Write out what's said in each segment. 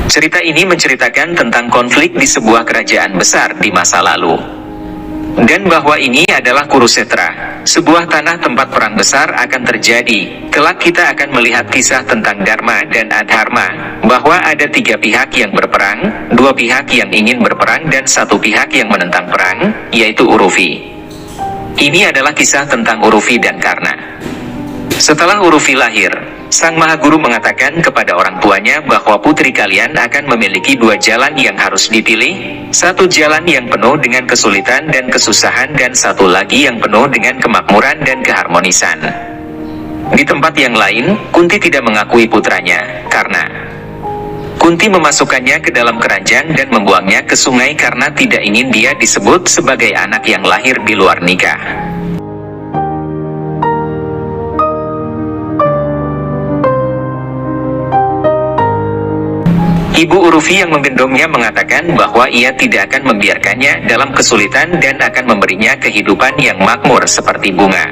Cerita ini menceritakan tentang konflik di sebuah kerajaan besar di masa lalu. Dan bahwa ini adalah Kurukshetra, sebuah tanah tempat perang besar akan terjadi. Kelak kita akan melihat kisah tentang Dharma dan Adharma, bahwa ada 3 pihak yang berperang, 2 pihak yang ingin berperang dan 1 pihak yang menentang perang, yaitu Urufi. Ini adalah kisah tentang Urufi dan Karna. Setelah Urufi lahir, Sang Maha Guru mengatakan kepada orang tuanya bahwa putri kalian akan memiliki 2 jalan yang harus dipilih, 1 jalan yang penuh dengan kesulitan dan kesusahan dan 1 lagi yang penuh dengan kemakmuran dan keharmonisan. Di tempat yang lain, Kunti tidak mengakui putranya, karena Kunti memasukkannya ke dalam keranjang dan membuangnya ke sungai karena tidak ingin dia disebut sebagai anak yang lahir di luar nikah. Ibu Urufi yang menggendongnya mengatakan bahwa ia tidak akan membiarkannya dalam kesulitan dan akan memberinya kehidupan yang makmur seperti bunga.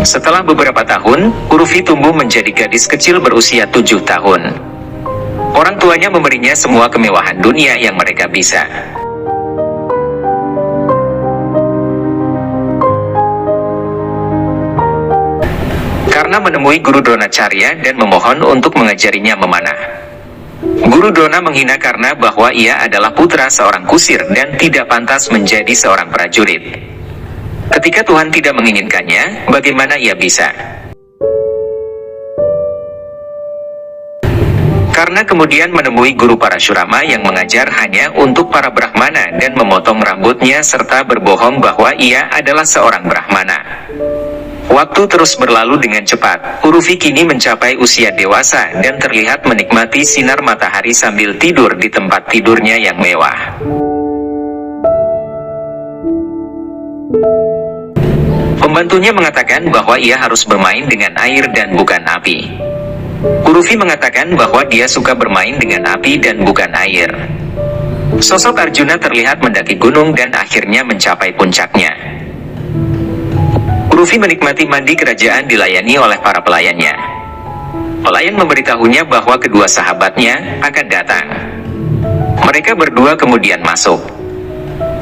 Setelah beberapa tahun, Urufi tumbuh menjadi gadis kecil berusia 7 tahun. Orang tuanya memberinya semua kemewahan dunia yang mereka bisa. Karena menemui Guru Dronacharya dan memohon untuk mengajarinya memanah. Guru Drona menghina Karna bahwa ia adalah putra seorang kusir dan tidak pantas menjadi seorang prajurit. Ketika Tuhan tidak menginginkannya, bagaimana ia bisa? Karna kemudian menemui Guru Parashurama yang mengajar hanya untuk para Brahmana dan memotong rambutnya serta berbohong bahwa ia adalah seorang Brahmana. Waktu terus berlalu dengan cepat. Urufi kini mencapai usia dewasa dan terlihat menikmati sinar matahari sambil tidur di tempat tidurnya yang mewah. Pembantunya mengatakan bahwa ia harus bermain dengan air dan bukan api. Urufi mengatakan bahwa dia suka bermain dengan api dan bukan air. Sosok Arjuna terlihat mendaki gunung dan akhirnya mencapai puncaknya. Urufi menikmati mandi kerajaan dilayani oleh para pelayannya. Pelayan memberitahunya bahwa kedua sahabatnya akan datang. Mereka berdua kemudian masuk.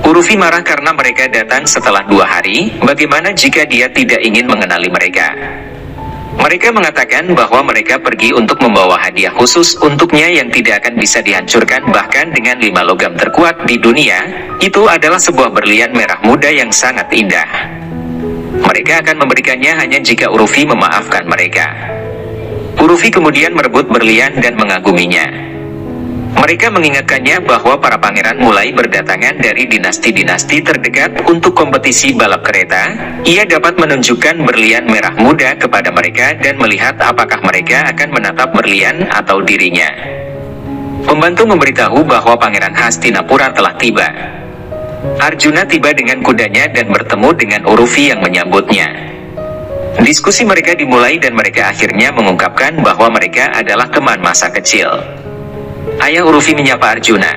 Urufi marah karena mereka datang setelah 2 hari. Bagaimana jika dia tidak ingin mengenali mereka? Mereka mengatakan bahwa mereka pergi untuk membawa hadiah khusus untuknya yang tidak akan bisa dihancurkan bahkan dengan 5 logam terkuat di dunia. Itu adalah sebuah berlian merah muda yang sangat indah. Mereka akan memberikannya hanya jika Urufi memaafkan mereka. Urufi kemudian merebut berlian dan mengaguminya. Mereka mengingatkannya bahwa para pangeran mulai berdatangan dari dinasti-dinasti terdekat untuk kompetisi balap kereta. Ia dapat menunjukkan berlian merah muda kepada mereka dan melihat apakah mereka akan menatap berlian atau dirinya. Pembantu memberitahu bahwa Pangeran Hastinapura telah tiba. Arjuna tiba dengan kudanya dan bertemu dengan Urufi yang menyambutnya. Diskusi mereka dimulai dan mereka akhirnya mengungkapkan bahwa mereka adalah teman masa kecil. Ayah Urufi menyapa Arjuna.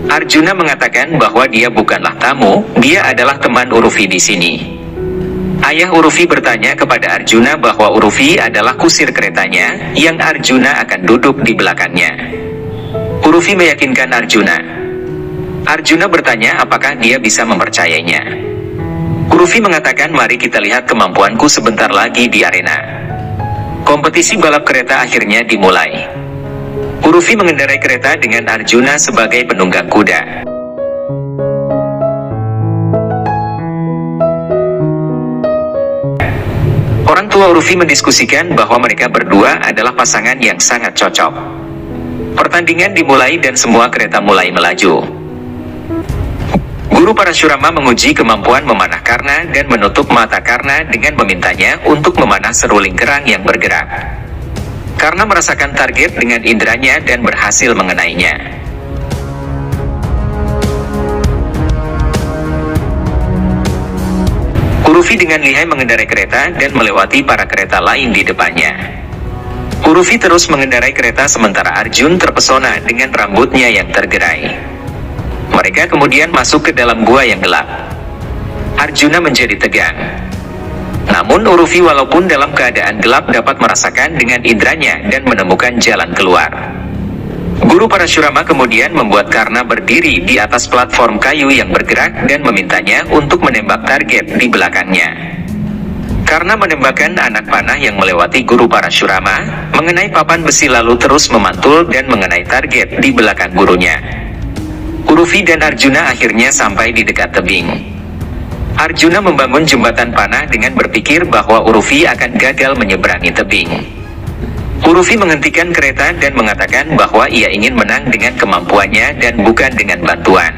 Arjuna mengatakan bahwa dia bukanlah tamu, dia adalah teman Urufi di sini. Ayah Urufi bertanya kepada Arjuna bahwa Urufi adalah kusir keretanya, yang Arjuna akan duduk di belakangnya. Urufi meyakinkan Arjuna. Arjuna bertanya apakah dia bisa mempercayainya. Urufi mengatakan mari kita lihat kemampuanku sebentar lagi di arena. Kompetisi balap kereta akhirnya dimulai. Urufi mengendarai kereta dengan Arjuna sebagai penunggang kuda. Orang tua Urufi mendiskusikan bahwa mereka berdua adalah pasangan yang sangat cocok. Pertandingan dimulai dan semua kereta mulai melaju. Guru Parashurama menguji kemampuan memanah Karna dan menutup mata Karna dengan memintanya untuk memanah seruling kerang yang bergerak. Karna merasakan target dengan inderanya dan berhasil mengenainya. Urufi dengan lihai mengendarai kereta dan melewati para kereta lain di depannya. Urufi terus mengendarai kereta sementara Arjun terpesona dengan rambutnya yang tergerai. Mereka kemudian masuk ke dalam gua yang gelap. Arjuna menjadi tegang. Namun Urufi walaupun dalam keadaan gelap dapat merasakan dengan inderanya dan menemukan jalan keluar. Guru Guru Parashurama kemudian membuat Karna berdiri di atas platform kayu yang bergerak dan memintanya untuk menembak target di belakangnya. Karena menembakkan anak panah yang melewati Guru Parashurama, mengenai papan besi lalu terus memantul dan mengenai target di belakang gurunya. Urufi dan Arjuna akhirnya sampai di dekat tebing. Arjuna membangun jembatan panah dengan berpikir bahwa Urufi akan gagal menyeberangi tebing. Urufi menghentikan kereta dan mengatakan bahwa ia ingin menang dengan kemampuannya dan bukan dengan bantuan.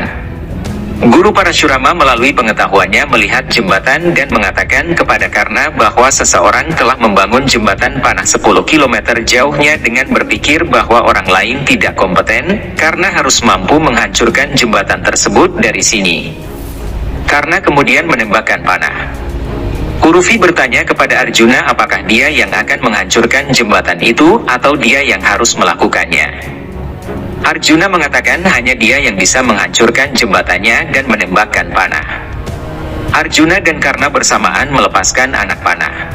Guru Parashurama melalui pengetahuannya melihat jembatan dan mengatakan kepada Karna bahwa seseorang telah membangun jembatan panah 10 km jauhnya dengan berpikir bahwa orang lain tidak kompeten, karena harus mampu menghancurkan jembatan tersebut dari sini. Karna kemudian menembakkan panah. Urufi bertanya kepada Arjuna apakah dia yang akan menghancurkan jembatan itu atau dia yang harus melakukannya. Arjuna mengatakan hanya dia yang bisa menghancurkan jembatannya dan menembakkan panah. Arjuna dan Karna bersamaan melepaskan anak panah.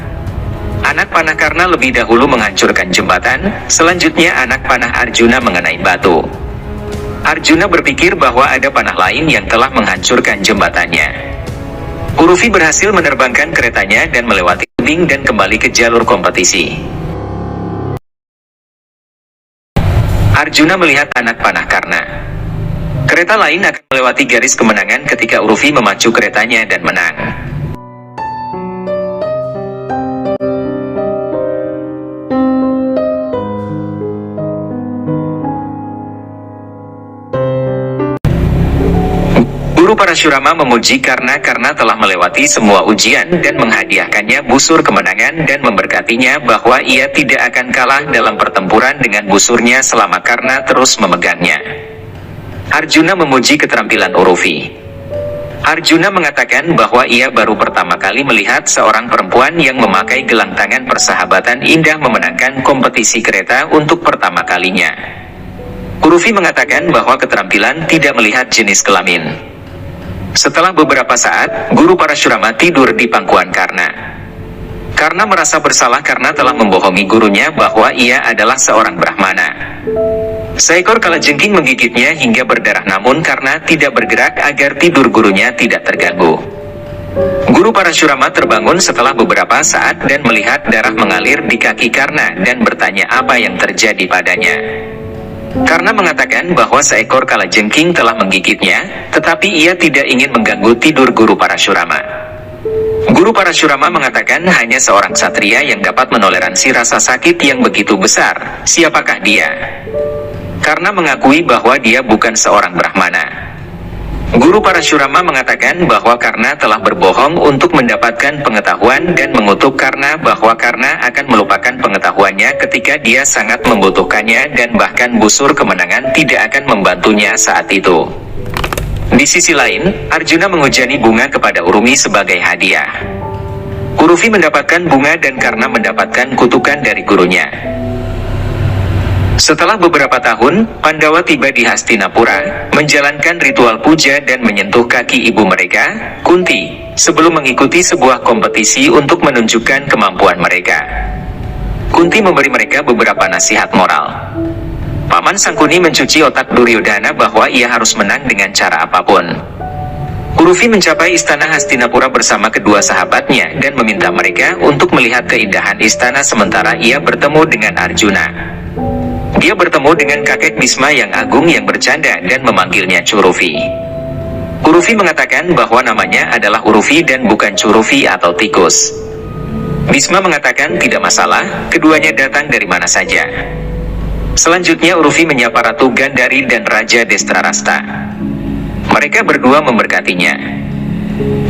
Anak panah Karna lebih dahulu menghancurkan jembatan, selanjutnya anak panah Arjuna mengenai batu. Arjuna berpikir bahwa ada panah lain yang telah menghancurkan jembatannya. Urufi berhasil menerbangkan keretanya dan melewati tebing dan kembali ke jalur kompetisi. Arjuna melihat anak panah Karna. Kereta lain akan melewati garis kemenangan ketika Urufi memacu keretanya dan menang. Guru Parashurama memuji Karna telah melewati semua ujian dan menghadiahkannya busur kemenangan dan memberkatinya bahwa ia tidak akan kalah dalam pertempuran dengan busurnya selama Karna terus memegangnya. Arjuna memuji keterampilan Urufi. Arjuna mengatakan bahwa ia baru pertama kali melihat seorang perempuan yang memakai gelang tangan persahabatan indah memenangkan kompetisi kereta untuk pertama kalinya. Urufi mengatakan bahwa keterampilan tidak melihat jenis kelamin. Setelah beberapa saat, Guru Parashurama tidur di pangkuan Karna. Karna merasa bersalah karena telah membohongi gurunya bahwa ia adalah seorang Brahmana. Seekor kalajengking menggigitnya hingga berdarah namun Karna tidak bergerak agar tidur gurunya tidak terganggu. Guru Parashurama terbangun setelah beberapa saat dan melihat darah mengalir di kaki Karna dan bertanya apa yang terjadi padanya. Karna mengatakan bahwa seekor kalajengking telah menggigitnya, tetapi ia tidak ingin mengganggu tidur Guru Parashurama. Guru Parashurama mengatakan hanya seorang satria yang dapat menoleransi rasa sakit yang begitu besar. Siapakah dia? Karna mengakui bahwa dia bukan seorang Brahmana. Guru Parashurama mengatakan bahwa Karna telah berbohong untuk mendapatkan pengetahuan dan mengutuk Karna bahwa Karna akan melupakan pengetahuannya ketika dia sangat membutuhkannya dan bahkan busur kemenangan tidak akan membantunya saat itu. Di sisi lain, Arjuna menghujani bunga kepada Urumi sebagai hadiah. Urufi mendapatkan bunga dan Karna mendapatkan kutukan dari gurunya. Setelah beberapa tahun, Pandawa tiba di Hastinapura, menjalankan ritual puja dan menyentuh kaki ibu mereka, Kunti, sebelum mengikuti sebuah kompetisi untuk menunjukkan kemampuan mereka. Kunti memberi mereka beberapa nasihat moral. Paman Sangkuni mencuci otak Duryodhana bahwa ia harus menang dengan cara apapun. Urufi mencapai istana Hastinapura bersama kedua sahabatnya dan meminta mereka untuk melihat keindahan istana sementara ia bertemu dengan Arjuna. Dia bertemu dengan kakek Bhisma yang agung yang bercanda dan memanggilnya Curufi. Urufi mengatakan bahwa namanya adalah Urufi dan bukan Curufi atau tikus. Bhisma mengatakan tidak masalah, keduanya datang dari mana saja. Selanjutnya Urufi menyapa Ratu Gandhari dan Raja Destrarasta. Mereka berdua memberkatinya.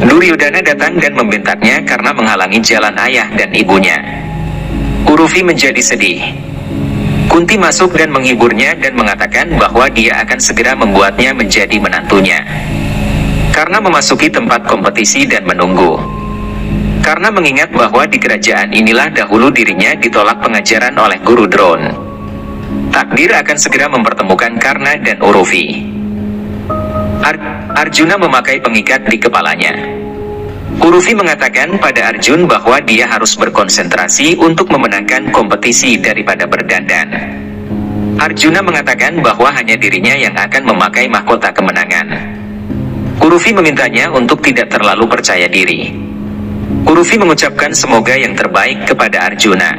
Duryodhana datang dan membentaknya karena menghalangi jalan ayah dan ibunya. Urufi menjadi sedih. Kunti masuk dan menghiburnya dan mengatakan bahwa dia akan segera membuatnya menjadi menantunya. Karena memasuki tempat kompetisi dan menunggu. Karena mengingat bahwa di kerajaan inilah dahulu dirinya ditolak pengajaran oleh Guru Drona. Takdir akan segera mempertemukan Karna dan Urufi. Arjuna memakai pengikat di kepalanya. Urufi mengatakan pada Arjun bahwa dia harus berkonsentrasi untuk memenangkan kompetisi daripada berdandan. Arjuna mengatakan bahwa hanya dirinya yang akan memakai mahkota kemenangan. Urufi memintanya untuk tidak terlalu percaya diri. Urufi mengucapkan semoga yang terbaik kepada Arjuna.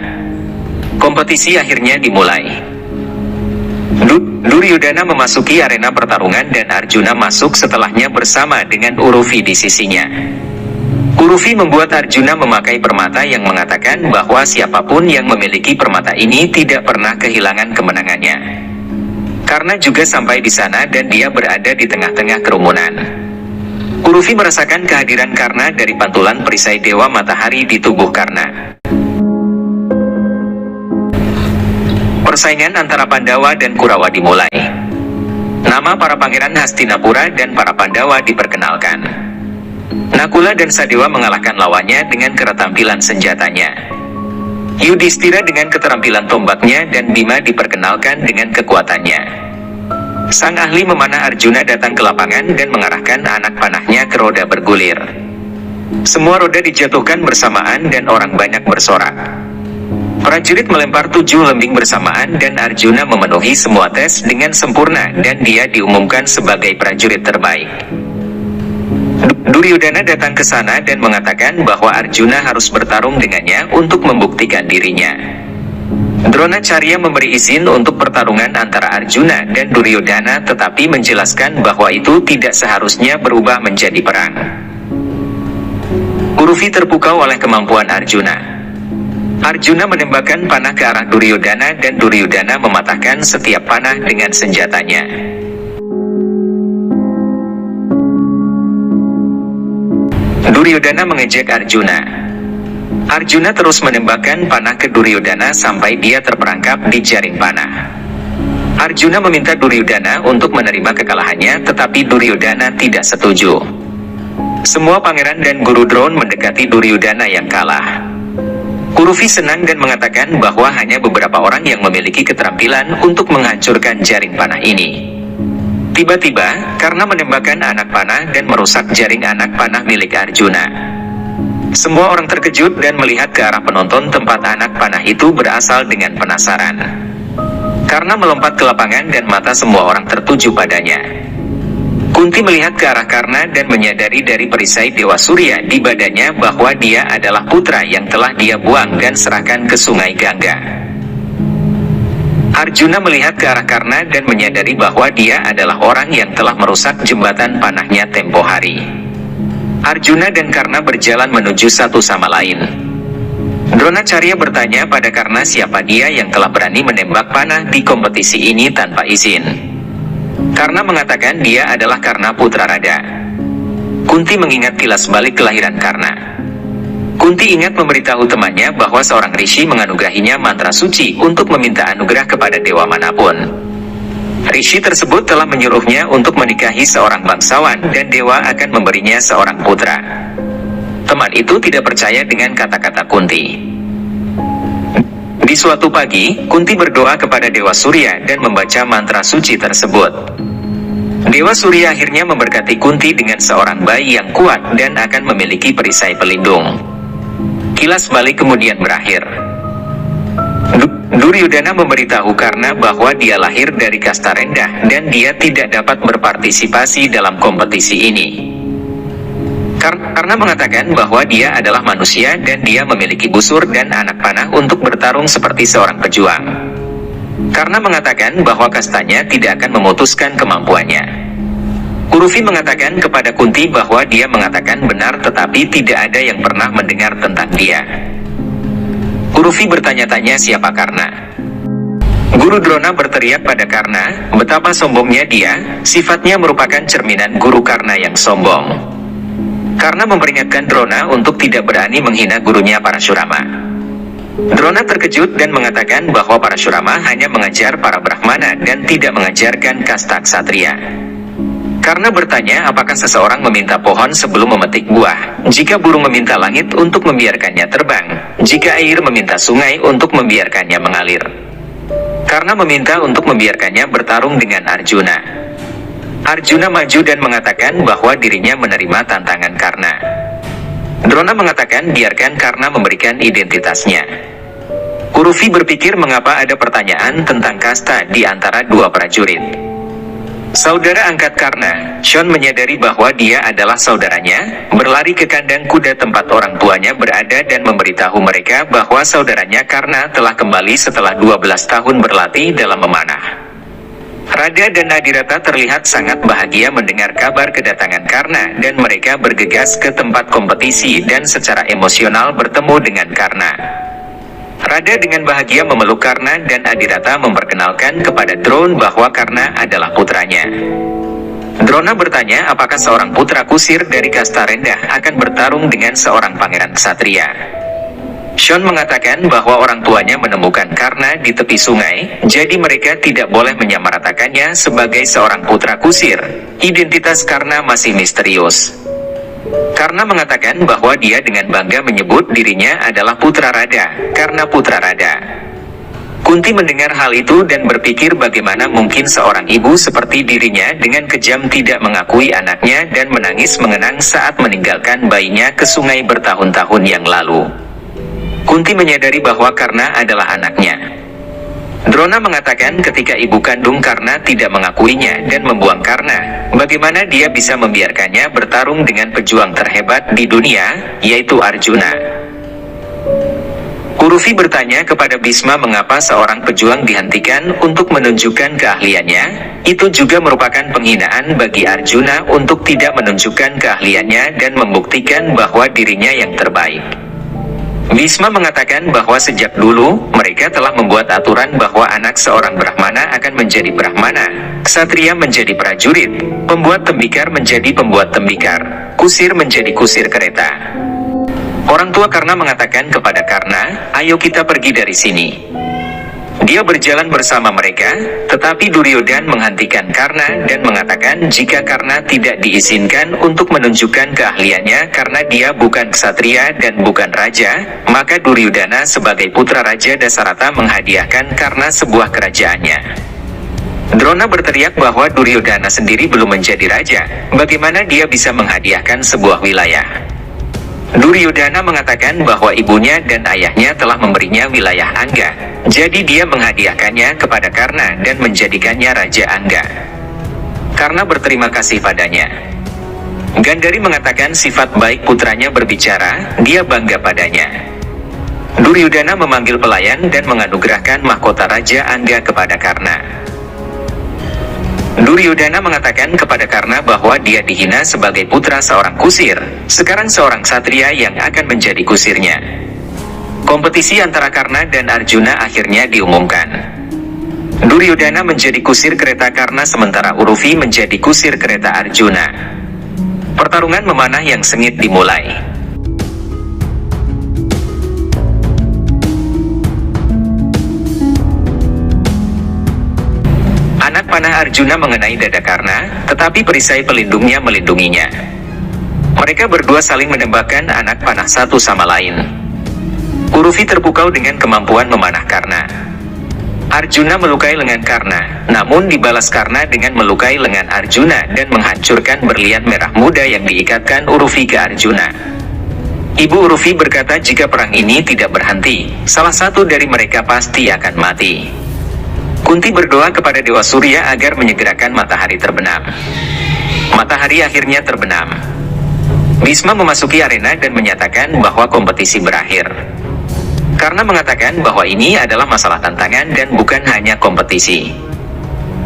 Kompetisi akhirnya dimulai. Duryodhana memasuki arena pertarungan dan Arjuna masuk setelahnya bersama dengan Urufi di sisinya. Urufi membuat Arjuna memakai permata yang mengatakan bahwa siapapun yang memiliki permata ini tidak pernah kehilangan kemenangannya. Karna juga sampai di sana dan dia berada di tengah-tengah kerumunan. Urufi merasakan kehadiran Karna dari pantulan perisai Dewa Matahari di tubuh Karna. Persaingan antara Pandawa dan Kurawa dimulai. Nama para pangeran Hastinapura dan para Pandawa diperkenalkan. Nakula dan Sadewa mengalahkan lawannya dengan keterampilan senjatanya. Yudhistira dengan keterampilan tombaknya dan Bima diperkenalkan dengan kekuatannya. Sang ahli memanah Arjuna datang ke lapangan dan mengarahkan anak panahnya ke roda bergulir. Semua roda dijatuhkan bersamaan dan orang banyak bersorak. Prajurit melempar 7 lembing bersamaan dan Arjuna memenuhi semua tes dengan sempurna dan dia diumumkan sebagai prajurit terbaik. Duryodhana datang ke sana dan mengatakan bahwa Arjuna harus bertarung dengannya untuk membuktikan dirinya. Dronacharya memberi izin untuk pertarungan antara Arjuna dan Duryodhana tetapi menjelaskan bahwa itu tidak seharusnya berubah menjadi perang. Urufi terpukau oleh kemampuan Arjuna. Arjuna menembakkan panah ke arah Duryodhana dan Duryodhana mematahkan setiap panah dengan senjatanya. Duryodhana mengejek Arjuna. Arjuna terus menembakkan panah ke Duryodhana sampai dia terperangkap di jaring panah. Arjuna meminta Duryodhana untuk menerima kekalahannya tetapi Duryodhana tidak setuju. Semua pangeran dan guru drone mendekati Duryodhana yang kalah. Urufi senang dan mengatakan bahwa hanya beberapa orang yang memiliki keterampilan untuk menghancurkan jaring panah ini. Tiba-tiba, Karna menembakkan anak panah dan merusak jaring anak panah milik Arjuna. Semua orang terkejut dan melihat ke arah penonton tempat anak panah itu berasal dengan penasaran. Karna melompat ke lapangan dan mata semua orang tertuju padanya. Kunti melihat ke arah Karna dan menyadari dari perisai Dewa Surya di badannya bahwa dia adalah putra yang telah dia buang dan serahkan ke sungai Gangga. Arjuna melihat ke arah Karna dan menyadari bahwa dia adalah orang yang telah merusak jembatan panahnya tempo hari. Arjuna dan Karna berjalan menuju satu sama lain. Dronacharya bertanya pada Karna siapa dia yang telah berani menembak panah di kompetisi ini tanpa izin. Karna mengatakan dia adalah Karna putra Rada. Kunti mengingat kilas balik kelahiran Karna. Kunti ingat memberitahu temannya bahwa seorang rishi menganugerahinya mantra suci untuk meminta anugerah kepada dewa manapun. Rishi tersebut telah menyuruhnya untuk menikahi seorang bangsawan dan dewa akan memberinya seorang putra. Teman itu tidak percaya dengan kata-kata Kunti. Di suatu pagi, Kunti berdoa kepada Dewa Surya dan membaca mantra suci tersebut. Dewa Surya akhirnya memberkati Kunti dengan seorang bayi yang kuat dan akan memiliki perisai pelindung. Kilas balik kemudian berakhir. Duryodhana memberitahu Karna bahwa dia lahir dari kasta rendah dan dia tidak dapat berpartisipasi dalam kompetisi ini. Karna mengatakan bahwa dia adalah manusia dan dia memiliki busur dan anak panah untuk bertarung seperti seorang pejuang. Karna mengatakan bahwa kastanya tidak akan memutuskan kemampuannya. Urufi mengatakan kepada Kunti bahwa dia mengatakan benar tetapi tidak ada yang pernah mendengar tentang dia. Urufi bertanya-tanya siapa Karna. Guru Drona berteriak pada Karna, betapa sombongnya dia, sifatnya merupakan cerminan guru Karna yang sombong. Karna memperingatkan Drona untuk tidak berani menghina gurunya Parashurama. Drona terkejut dan mengatakan bahwa Parashurama hanya mengajar para Brahmana dan tidak mengajarkan kasta ksatria. Karna bertanya apakah seseorang meminta pohon sebelum memetik buah, jika burung meminta langit untuk membiarkannya terbang, jika air meminta sungai untuk membiarkannya mengalir. Karna meminta untuk membiarkannya bertarung dengan Arjuna. Arjuna maju dan mengatakan bahwa dirinya menerima tantangan Karna. Drona mengatakan biarkan Karna memberikan identitasnya. Urufi berpikir mengapa ada pertanyaan tentang kasta di antara dua prajurit. Saudara angkat Karna, Shon menyadari bahwa dia adalah saudaranya, berlari ke kandang kuda tempat orang tuanya berada dan memberitahu mereka bahwa saudaranya Karna telah kembali setelah 12 tahun berlatih dalam memanah. Radha dan Adirata terlihat sangat bahagia mendengar kabar kedatangan Karna dan mereka bergegas ke tempat kompetisi dan secara emosional bertemu dengan Karna. Radha dengan bahagia memeluk Karna dan Adirata memperkenalkan kepada Drona bahwa Karna adalah putranya. Drona bertanya apakah seorang putra kusir dari kasta rendah akan bertarung dengan seorang pangeran ksatria. Shon mengatakan bahwa orang tuanya menemukan Karna di tepi sungai, jadi mereka tidak boleh menyamaratakannya sebagai seorang putra kusir. Identitas Karna masih misterius. Karna mengatakan bahwa dia dengan bangga menyebut dirinya adalah putra Radha, karena putra Radha. Kunti mendengar hal itu dan berpikir bagaimana mungkin seorang ibu seperti dirinya dengan kejam tidak mengakui anaknya dan menangis mengenang saat meninggalkan bayinya ke sungai bertahun-tahun yang lalu. Kunti menyadari bahwa Karna adalah anaknya. Drona mengatakan ketika ibu kandung Karna tidak mengakuinya dan membuang Karna, bagaimana dia bisa membiarkannya bertarung dengan pejuang terhebat di dunia, yaitu Arjuna. Urufi bertanya kepada Bhisma mengapa seorang pejuang dihentikan untuk menunjukkan keahliannya. Itu juga merupakan penghinaan bagi Arjuna untuk tidak menunjukkan keahliannya dan membuktikan bahwa dirinya yang terbaik. Bhisma mengatakan bahwa sejak dulu, mereka telah membuat aturan bahwa anak seorang Brahmana akan menjadi Brahmana, ksatria menjadi prajurit, pembuat tembikar menjadi pembuat tembikar, kusir menjadi kusir kereta. Orang tua Karna mengatakan kepada Karna, ayo kita pergi dari sini. Dia berjalan bersama mereka, tetapi Duryodhana menghentikan Karna dan mengatakan jika Karna tidak diizinkan untuk menunjukkan keahliannya karena dia bukan ksatria dan bukan raja, maka Duryodhana sebagai putra Raja Dasarata menghadiahkan Karna sebuah kerajaannya. Drona berteriak bahwa Duryodhana sendiri belum menjadi raja, bagaimana dia bisa menghadiahkan sebuah wilayah? Duryodhana mengatakan bahwa ibunya dan ayahnya telah memberinya wilayah Angga, jadi dia menghadiahkannya kepada Karna dan menjadikannya Raja Angga. Karna berterima kasih padanya. Gandhari mengatakan sifat baik putranya berbicara, dia bangga padanya. Duryodhana memanggil pelayan dan menganugerahkan mahkota Raja Angga kepada Karna. Duryodhana mengatakan kepada Karna bahwa dia dihina sebagai putra seorang kusir, sekarang seorang ksatria yang akan menjadi kusirnya. Kompetisi antara Karna dan Arjuna akhirnya diumumkan. Duryodhana menjadi kusir kereta Karna sementara Urufi menjadi kusir kereta Arjuna. Pertarungan memanah yang sengit dimulai. Anak panah Arjuna mengenai dada Karna, tetapi perisai pelindungnya melindunginya. Mereka berdua saling menembakkan anak panah satu sama lain. Urufi terpukau dengan kemampuan memanah Karna. Arjuna melukai lengan Karna, namun dibalas Karna dengan melukai lengan Arjuna dan menghancurkan berlian merah muda yang diikatkan Urufi ke Arjuna. Ibu Urufi berkata jika perang ini tidak berhenti, salah satu dari mereka pasti akan mati. Kunti berdoa kepada Dewa Surya agar menyegerakan matahari terbenam. Matahari akhirnya terbenam. Bhisma memasuki arena dan menyatakan bahwa kompetisi berakhir. Karna mengatakan bahwa ini adalah masalah tantangan dan bukan hanya kompetisi.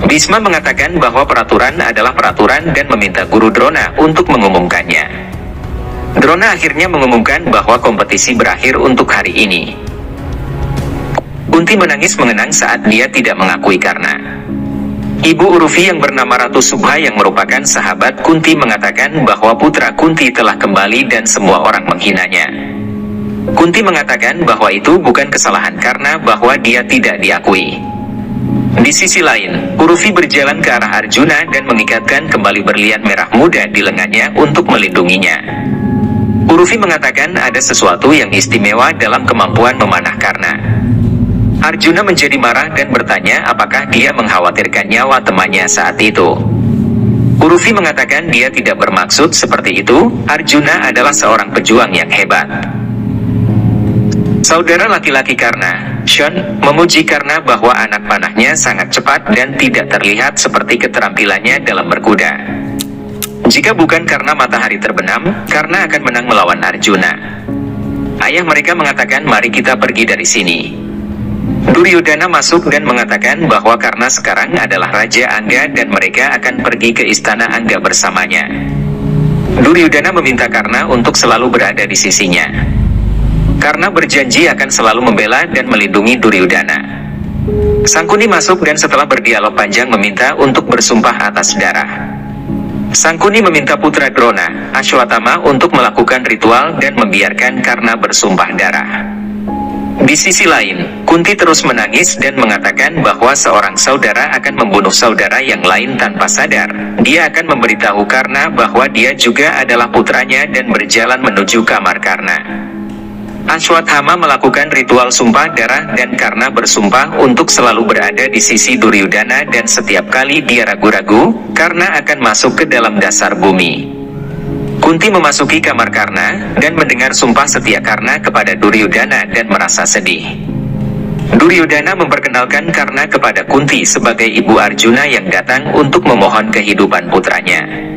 Bhisma mengatakan bahwa peraturan adalah peraturan dan meminta Guru Drona untuk mengumumkannya. Drona akhirnya mengumumkan bahwa kompetisi berakhir untuk hari ini. Kunti menangis mengenang saat dia tidak mengakui Karna. Ibu Urufi yang bernama Ratu Subha yang merupakan sahabat Kunti mengatakan bahwa putra Kunti telah kembali dan semua orang menghinanya. Kunti mengatakan bahwa itu bukan kesalahan Karna bahwa dia tidak diakui. Di sisi lain, Urufi berjalan ke arah Arjuna dan mengikatkan kembali berlian merah muda di lengannya untuk melindunginya. Urufi mengatakan ada sesuatu yang istimewa dalam kemampuan memanah Karna. Arjuna menjadi marah dan bertanya apakah dia mengkhawatirkan nyawa temannya saat itu. Urufi mengatakan dia tidak bermaksud seperti itu, Arjuna adalah seorang pejuang yang hebat. Saudara laki-laki Karna, Shun memuji Karna bahwa anak panahnya sangat cepat dan tidak terlihat seperti keterampilannya dalam berkuda. Jika bukan karena matahari terbenam, Karna akan menang melawan Arjuna. Ayah mereka mengatakan, mari kita pergi dari sini. Duryodhana masuk dan mengatakan bahwa Karna sekarang adalah Raja Angga dan mereka akan pergi ke istana Angga bersamanya. Duryodhana meminta Karna untuk selalu berada di sisinya. Karna berjanji akan selalu membela dan melindungi Duryodhana. Sangkuni masuk dan setelah berdialog panjang meminta untuk bersumpah atas darah. Sangkuni meminta putra Drona, Ashwatthama, untuk melakukan ritual dan membiarkan Karna bersumpah darah. Di sisi lain, Kunti terus menangis dan mengatakan bahwa seorang saudara akan membunuh saudara yang lain tanpa sadar. Dia akan memberitahu Karna bahwa dia juga adalah putranya dan berjalan menuju kamar Karna. Ashwatthama melakukan ritual sumpah darah dan Karna bersumpah untuk selalu berada di sisi Duryodhana dan setiap kali dia ragu-ragu, Karna akan masuk ke dalam dasar bumi. Kunti memasuki kamar Karna dan mendengar sumpah setia Karna kepada Duryodhana dan merasa sedih. Duryodhana memperkenalkan Karna kepada Kunti sebagai ibu Arjuna yang datang untuk memohon kehidupan putranya.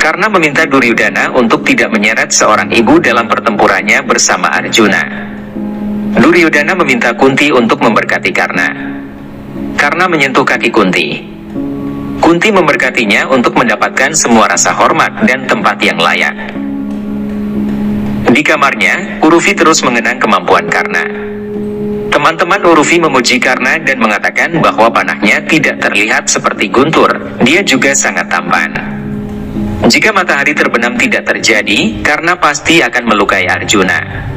Karna meminta Duryodhana untuk tidak menyeret seorang ibu dalam pertempurannya bersama Arjuna. Duryodhana meminta Kunti untuk memberkati Karna. Karna menyentuh kaki Kunti. Kunti memberkatinya untuk mendapatkan semua rasa hormat dan tempat yang layak. Di kamarnya, Urufi terus mengenang kemampuan Karna. Teman-teman Urufi memuji Karna dan mengatakan bahwa panahnya tidak terlihat seperti guntur, dia juga sangat tampan. Jika matahari terbenam tidak terjadi, Karna pasti akan melukai Arjuna.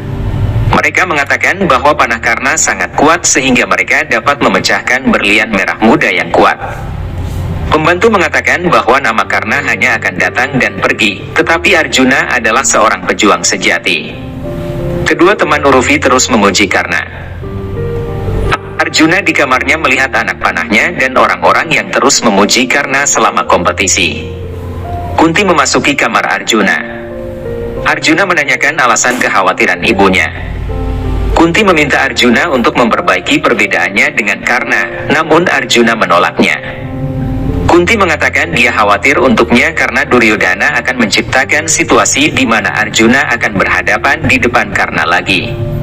Mereka mengatakan bahwa panah Karna sangat kuat sehingga mereka dapat memecahkan berlian merah muda yang kuat. Pembantu mengatakan bahwa nama Karna hanya akan datang dan pergi, tetapi Arjuna adalah seorang pejuang sejati. Kedua teman Urufi terus memuji Karna. Arjuna di kamarnya melihat anak panahnya dan orang-orang yang terus memuji Karna selama kompetisi. Kunti memasuki kamar Arjuna. Arjuna menanyakan alasan kekhawatiran ibunya. Kunti meminta Arjuna untuk memperbaiki perbedaannya dengan Karna, namun Arjuna menolaknya. Kunti mengatakan dia khawatir untuknya karena Duryodhana akan menciptakan situasi di mana Arjuna akan berhadapan di depan Karna lagi.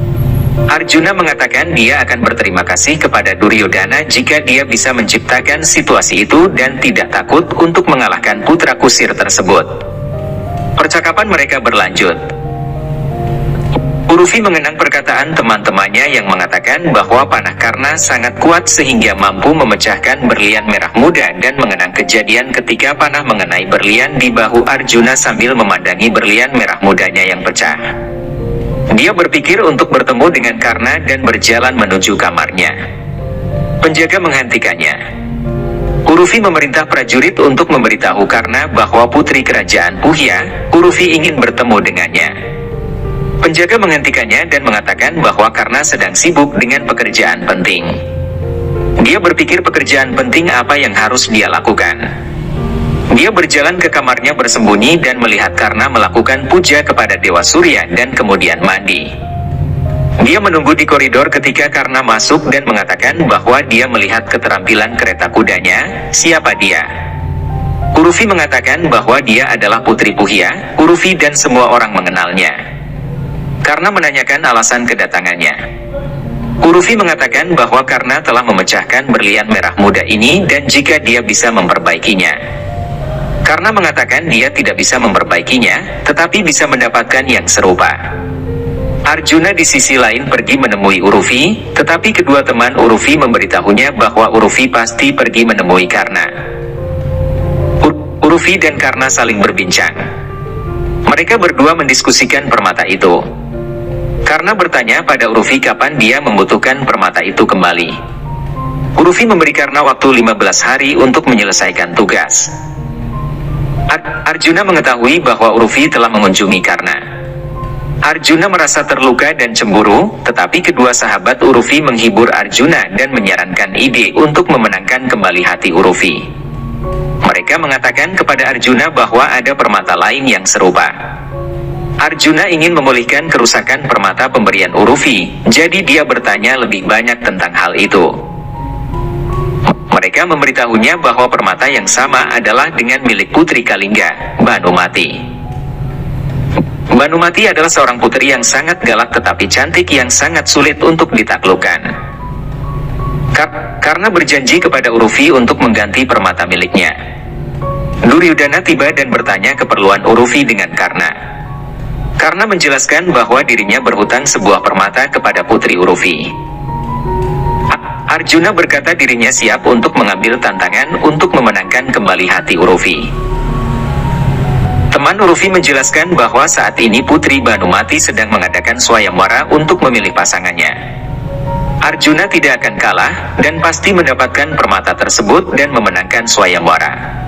Arjuna mengatakan dia akan berterima kasih kepada Duryodhana jika dia bisa menciptakan situasi itu dan tidak takut untuk mengalahkan putra kusir tersebut. Percakapan mereka berlanjut. Urufi mengenang perkataan teman-temannya yang mengatakan bahwa panah Karna sangat kuat sehingga mampu memecahkan berlian merah muda dan mengenang kejadian ketika panah mengenai berlian di bahu Arjuna sambil memandangi berlian merah mudanya yang pecah. Dia berpikir untuk bertemu dengan Karna dan berjalan menuju kamarnya. Penjaga menghentikannya. Urufi memerintah prajurit untuk memberitahu Karna bahwa putri kerajaan Puhya, Urufi ingin bertemu dengannya. Penjaga menghentikannya dan mengatakan bahwa Karna sedang sibuk dengan pekerjaan penting. Dia berpikir pekerjaan penting apa yang harus dia lakukan. Dia berjalan ke kamarnya bersembunyi dan melihat Karna melakukan puja kepada Dewa Surya dan kemudian mandi. Dia menunggu di koridor ketika Karna masuk dan mengatakan bahwa dia melihat keterampilan kereta kudanya. Siapa dia? Urufi mengatakan bahwa dia adalah putri Puhya, Urufi dan semua orang mengenalnya. Karna menanyakan alasan kedatangannya. Urufi mengatakan bahwa Karna telah memecahkan berlian merah muda ini dan jika dia bisa memperbaikinya. Karna mengatakan dia tidak bisa memperbaikinya, tetapi bisa mendapatkan yang serupa. Arjuna di sisi lain pergi menemui Urufi, tetapi kedua teman Urufi memberitahunya bahwa Urufi pasti pergi menemui Karna. Urufi dan Karna saling berbincang. Mereka berdua mendiskusikan permata itu. Karna bertanya pada Urufi kapan dia membutuhkan permata itu kembali. Urufi memberi Karna waktu 15 hari untuk menyelesaikan tugas. Arjuna mengetahui bahwa Urufi telah mengunjungi Karna. Arjuna merasa terluka dan cemburu, tetapi kedua sahabat Urufi menghibur Arjuna dan menyarankan ide untuk memenangkan kembali hati Urufi. Mereka mengatakan kepada Arjuna bahwa ada permata lain yang serupa. Arjuna ingin memulihkan kerusakan permata pemberian Urufi, jadi dia bertanya lebih banyak tentang hal itu. Mereka memberitahunya bahwa permata yang sama adalah dengan milik putri Kalingga, Banumati. Banumati adalah seorang putri yang sangat galak tetapi cantik yang sangat sulit untuk ditaklukkan. Karena berjanji kepada Urufi untuk mengganti permata miliknya, Duryudana tiba dan bertanya keperluan Urufi dengan Karna menjelaskan bahwa dirinya berhutang sebuah permata kepada putri Urufi. Arjuna berkata dirinya siap untuk mengambil tantangan untuk memenangkan kembali hati Urufi. Teman Urufi menjelaskan bahwa saat ini putri Banumati sedang mengadakan swayamwara untuk memilih pasangannya. Arjuna tidak akan kalah dan pasti mendapatkan permata tersebut dan memenangkan swayamwara.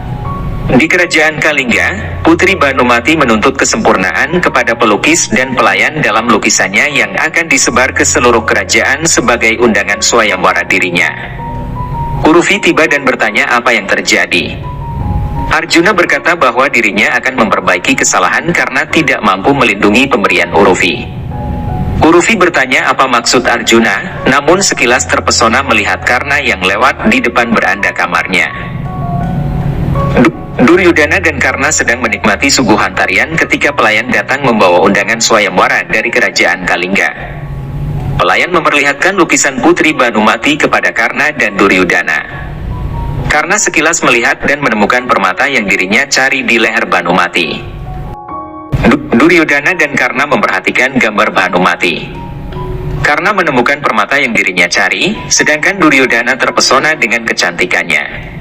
Di kerajaan Kalingga, putri Banumati menuntut kesempurnaan kepada pelukis dan pelayan dalam lukisannya yang akan disebar ke seluruh kerajaan sebagai undangan swayamwara dirinya. Urufi tiba dan bertanya apa yang terjadi. Arjuna berkata bahwa dirinya akan memperbaiki kesalahan karena tidak mampu melindungi pemberian Urufi. Urufi bertanya apa maksud Arjuna, namun sekilas terpesona melihat Karna yang lewat di depan beranda kamarnya. Duryudana dan Karna sedang menikmati suguhan tarian ketika pelayan datang membawa undangan swayamwara dari kerajaan Kalingga. Pelayan memperlihatkan lukisan putri Banumati kepada Karna dan Duryudana. Karna sekilas melihat dan menemukan permata yang dirinya cari di leher Banumati. Duryudana dan Karna memperhatikan gambar Banumati. Karna menemukan permata yang dirinya cari, sedangkan Duryudana terpesona dengan kecantikannya.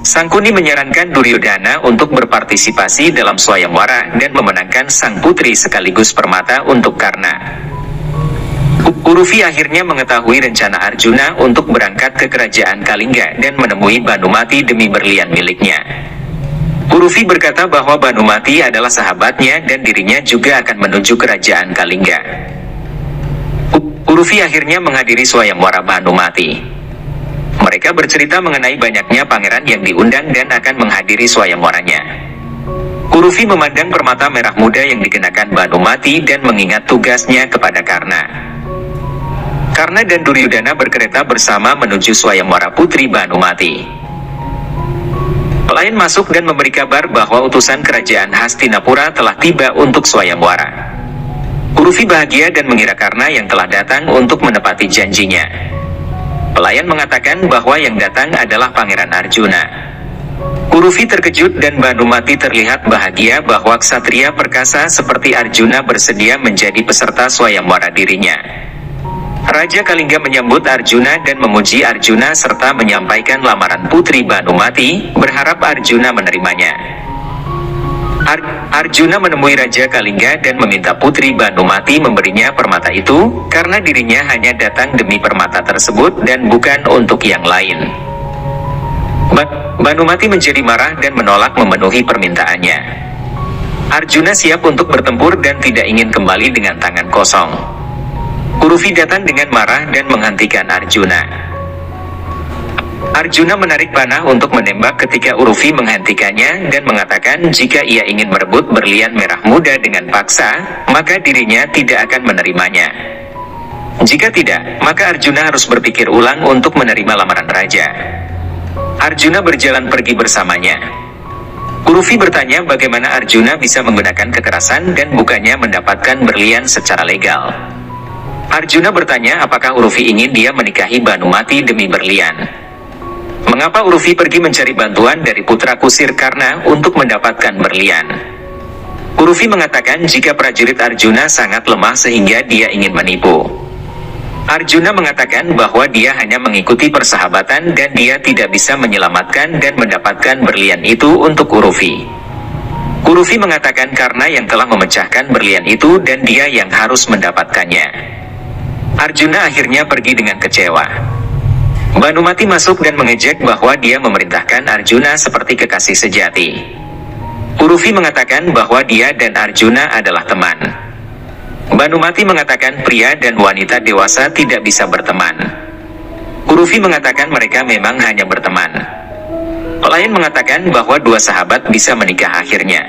Sangkuni menyarankan Duryudana untuk berpartisipasi dalam swayamwara dan memenangkan sang putri sekaligus permata untuk Karna. Urufi akhirnya mengetahui rencana Arjuna untuk berangkat ke kerajaan Kalingga dan menemui Banumati demi berlian miliknya. Urufi berkata bahwa Banumati adalah sahabatnya dan dirinya juga akan menuju kerajaan Kalingga. Urufi akhirnya menghadiri swayamwara Banumati. Mereka bercerita mengenai banyaknya pangeran yang diundang dan akan menghadiri swayamwaranya. Urufi memandang permata merah muda yang dikenakan Banumati dan mengingat tugasnya kepada Karna. Karna dan Duryudana berkereta bersama menuju swayamwara putri Banumati. Pelayan masuk dan memberi kabar bahwa utusan kerajaan Hastinapura telah tiba untuk swayamwara. Urufi bahagia dan mengira Karna yang telah datang untuk menepati janjinya. Pelayan mengatakan bahwa yang datang adalah Pangeran Arjuna. Urufi terkejut dan Banumati terlihat bahagia bahwa ksatria perkasa seperti Arjuna bersedia menjadi peserta swayamwara dirinya. Raja Kalingga menyambut Arjuna dan memuji Arjuna serta menyampaikan lamaran putri Banumati, berharap Arjuna menerimanya. Arjuna menemui Raja Kalingga dan meminta putri Banumati memberinya permata itu, karena dirinya hanya datang demi permata tersebut dan bukan untuk yang lain. Banumati menjadi marah dan menolak memenuhi permintaannya. Arjuna siap untuk bertempur dan tidak ingin kembali dengan tangan kosong. Urufi datang dengan marah dan menghentikan Arjuna. Arjuna menarik panah untuk menembak ketika Urufi menghentikannya dan mengatakan jika ia ingin merebut berlian merah muda dengan paksa, maka dirinya tidak akan menerimanya. Jika tidak, maka Arjuna harus berpikir ulang untuk menerima lamaran raja. Arjuna berjalan pergi bersamanya. Urufi bertanya bagaimana Arjuna bisa menggunakan kekerasan dan bukannya mendapatkan berlian secara legal. Arjuna bertanya apakah Urufi ingin dia menikahi Banumati demi berlian. Mengapa Urufi pergi mencari bantuan dari putra kusir Karna untuk mendapatkan berlian? Urufi mengatakan jika prajurit Arjuna sangat lemah sehingga dia ingin menipu. Arjuna mengatakan bahwa dia hanya mengikuti persahabatan dan dia tidak bisa menyelamatkan dan mendapatkan berlian itu untuk Urufi. Urufi mengatakan karena yang telah memecahkan berlian itu dan dia yang harus mendapatkannya. Arjuna akhirnya pergi dengan kecewa. Banumati masuk dan mengejek bahwa dia memerintahkan Arjuna seperti kekasih sejati. Urufi mengatakan bahwa dia dan Arjuna adalah teman. Banumati mengatakan pria dan wanita dewasa tidak bisa berteman. Urufi mengatakan mereka memang hanya berteman. Pelayan mengatakan bahwa dua sahabat bisa menikah akhirnya.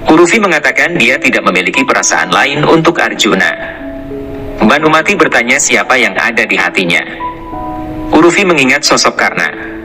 Urufi mengatakan dia tidak memiliki perasaan lain untuk Arjuna. Banumati bertanya siapa yang ada di hatinya. Urufi mengingat sosok Karna.